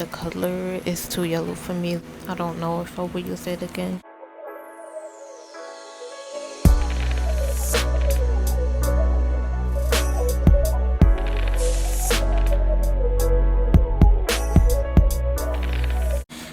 the color is too yellow for me. I don't know if I will use it again.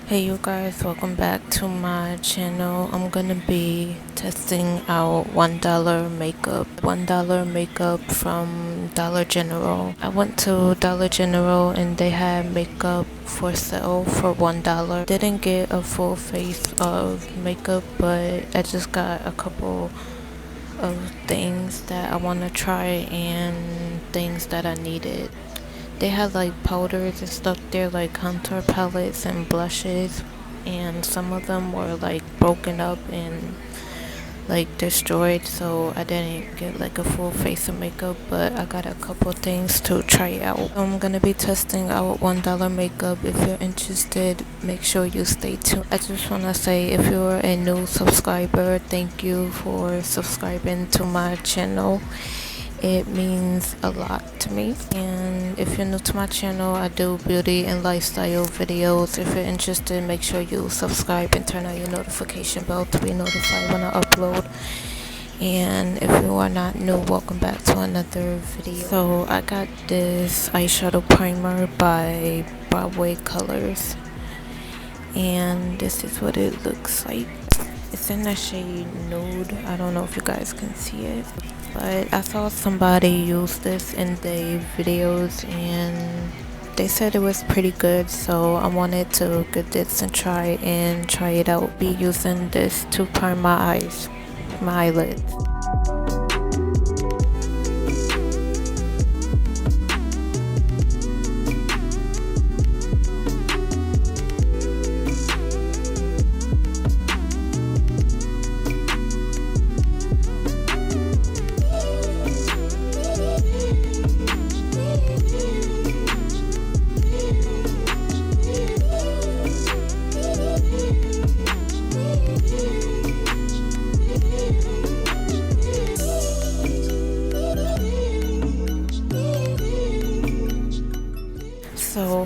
Hey you guys, welcome back to my channel. I'm gonna be testing out $1 makeup. $1 makeup from Dollar General. I went to Dollar General and they had makeup for sale for $1. Didn't get a full face of makeup, but I just got a couple of things that I want to try and things that I needed. They had like powders and stuff there, like contour palettes and blushes, and some of them were like broken up and like destroyed, so I didn't get like a full face of makeup, but I got a couple things to try out. I'm gonna be testing out $1 makeup. If you're interested, make sure you stay tuned. I just wanna say, if you're a new subscriber, thank you for subscribing to my channel. It means a lot to me. And if you're new to my channel, I do beauty and lifestyle videos. If you're interested, make sure you subscribe and turn on your notification bell to be notified when I upload. And if you are not new, welcome back to another video. So I got this eyeshadow primer by Broadway Colors, and this is what it looks like. It's in the shade Nude. I don't know if you guys can see it, but I saw somebody use this in their videos and they said it was pretty good, so I wanted to get this and try it out. Be using this to prime my eyelids.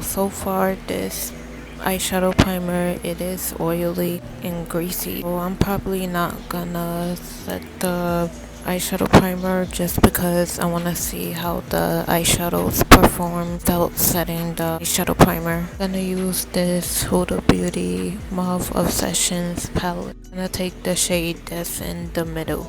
So far this eyeshadow primer, it is oily and greasy, so I'm probably not gonna set the eyeshadow primer just because I want to see how the eyeshadows perform without setting the eyeshadow primer. I'm gonna use this Huda Beauty Mauve Obsessions palette. I'm gonna take the shade that's in the middle.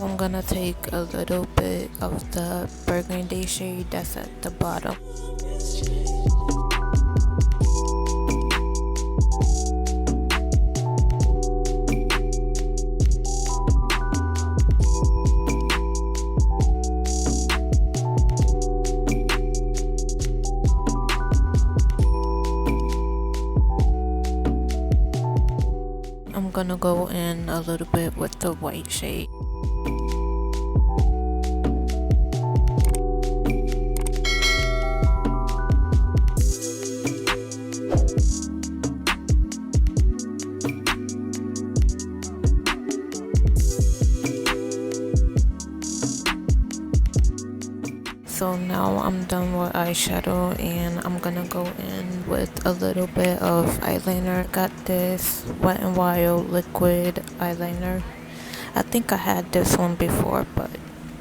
I'm gonna take a little bit of the burgundy shade that's at the bottom. I'm gonna go in a little bit with the white shade. So now I'm done with eyeshadow and I'm gonna go in with a little bit of eyeliner. Got this Wet n Wild liquid eyeliner. I think I had this one before, but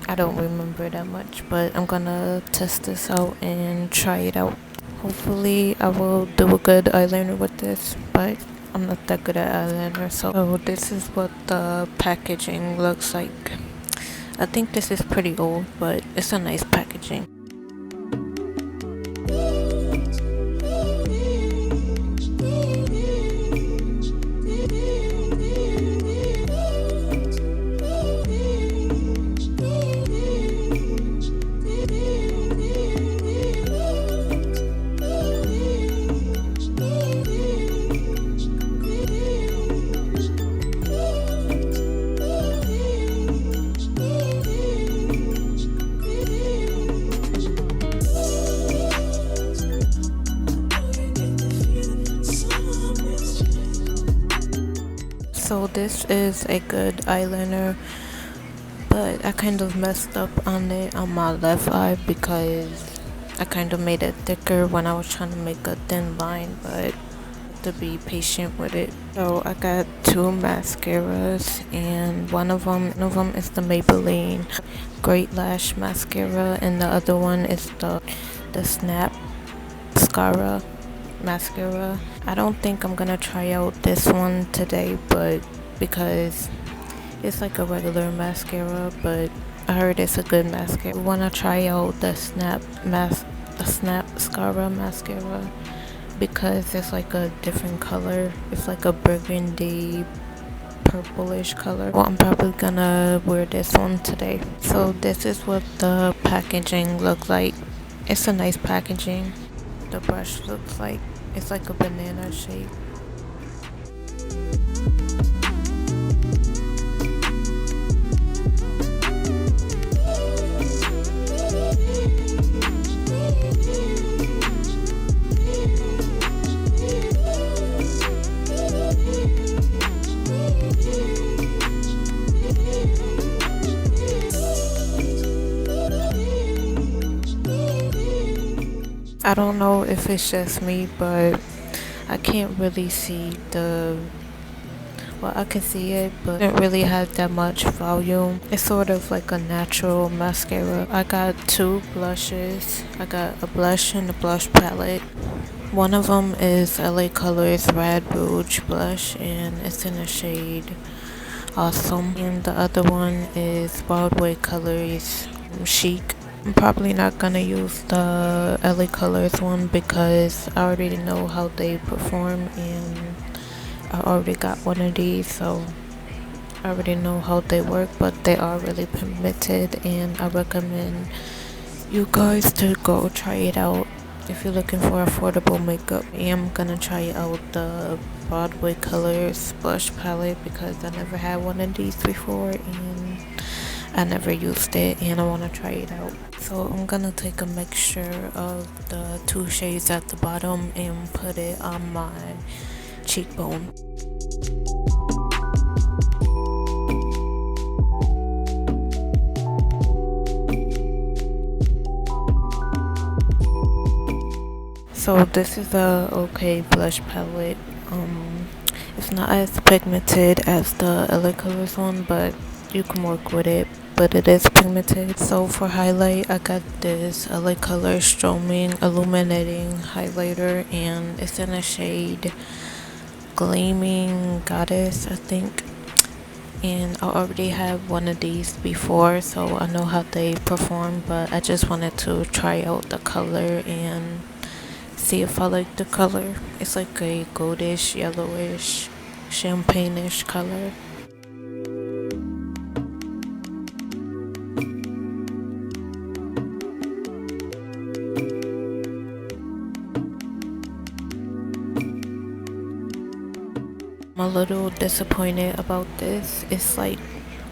I don't remember that much. But I'm gonna test this out and try it out. Hopefully I will do a good eyeliner with this, but I'm not that good at eyeliner. So this is what the packaging looks like. I think this is pretty old, but it's a nice packaging. this is a good eyeliner, but I kind of messed up on it on my left eye because I kind of made it thicker when I was trying to make a thin line, but to be patient with it. So I got two mascaras, and one of them is the Maybelline Great Lash Mascara, and the other one is the Snap Mascara mascara. I don't think I'm gonna try out this one today, but because it's like a regular mascara, but I heard it's a good mascara. I wanna try out the Snap Mascara mascara because it's like a different color. It's like a burgundy purplish color. Well, I'm probably gonna wear this one today. So this is what the packaging looks like. It's a nice packaging. The brush looks like it's like a banana shape. I don't know if it's just me, but I can't really see well, I can see it, but it doesn't really have that much volume. It's sort of like a natural mascara. I got two blushes. I got a blush and a blush palette. One of them is LA Colors Rad Rouge blush, and it's in the shade Awesome. And the other one is Broadway Colors Chic. I'm probably not gonna use the LA Colors one because I already know how they perform, and I already got one of these, so I already know how they work, but they are really pigmented, and I recommend you guys to go try it out if you're looking for affordable makeup. I am gonna try out the Broadway Colors blush palette because I never had one of these before, and I never used it, and I want to try it out. So I'm gonna take a mixture of the two shades at the bottom and put it on my cheekbone. So this is a okay blush palette. It's not as pigmented as the LA Colors one, but you can work with it, but it is pigmented. So for highlight, I got this LA Colors Stroming Illuminating Highlighter, and it's in a shade Gleaming Goddess, I think. And I already have one of these before, so I know how they perform, but I just wanted to try out the color and see if I like the color. It's like a goldish, yellowish, champagne-ish color. I'm a little disappointed about this. It's like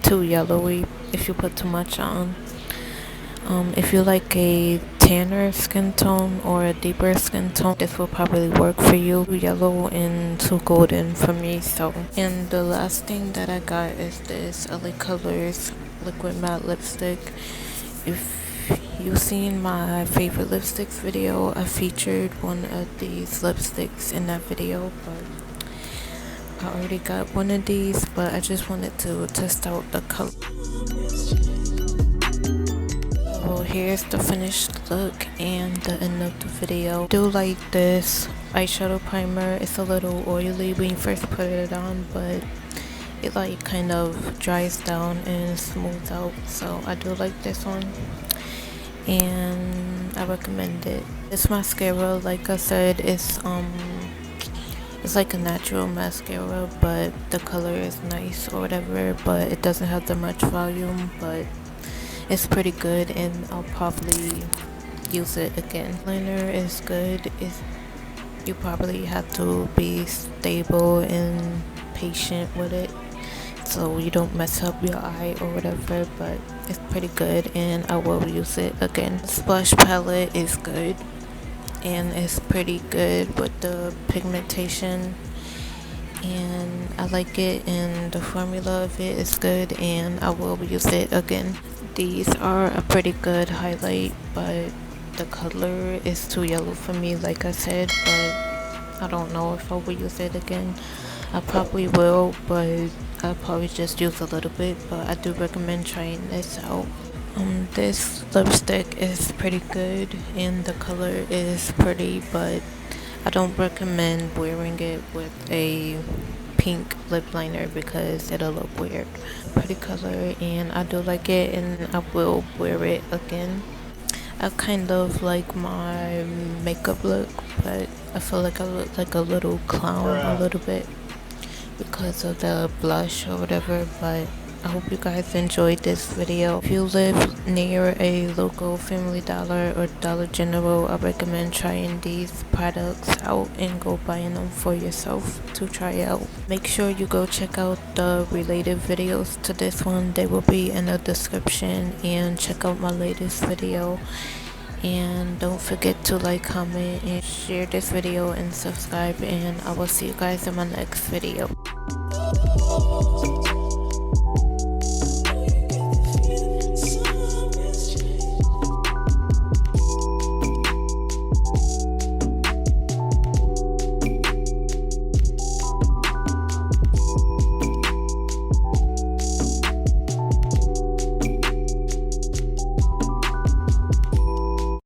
too yellowy if you put too much on. If you like a tanner skin tone or a deeper skin tone, this will probably work for you. Too yellow and too golden for me. So, and the last thing that I got is this LA Colors Liquid Matte Lipstick. If you've seen my favorite lipsticks video, I featured one of these lipsticks in that video, but I already got one of these, but I just wanted to test out the color. So here's the finished look and the end of the video. I do like this eyeshadow primer. It's a little oily when you first put it on, but it like kind of dries down and smooths out. So I do like this one, and I recommend it. This mascara, like I said, it's like a natural mascara, but the color is nice or whatever, but it doesn't have that much volume, but it's pretty good, and I'll probably use it again. Liner is good. You probably have to be stable and patient with it so you don't mess up your eye or whatever, but it's pretty good, and I will use it again. This blush palette is good, and it's pretty good with the pigmentation, and I like it, and the formula of it is good, and I will use it again. These are a pretty good highlight, but the color is too yellow for me, like I said, but I don't know if I will use it again. I probably will, but I'll probably just use a little bit, but I do recommend trying this out. This lipstick is pretty good and the color is pretty, but I don't recommend wearing it with a pink lip liner because it'll look weird. Pretty color, and I do like it, and I will wear it again. I kind of like my makeup look, but I feel like I look like a little clown a little bit because of the blush or whatever, but I hope you guys enjoyed this video. If you live near a local Family Dollar or Dollar General, I recommend trying these products out and go buying them for yourself to try out. Make sure you go check out the related videos to this one. They will be in the description, and check out my latest video. And don't forget to like, comment, and share this video and subscribe, and I will see you guys in my next video.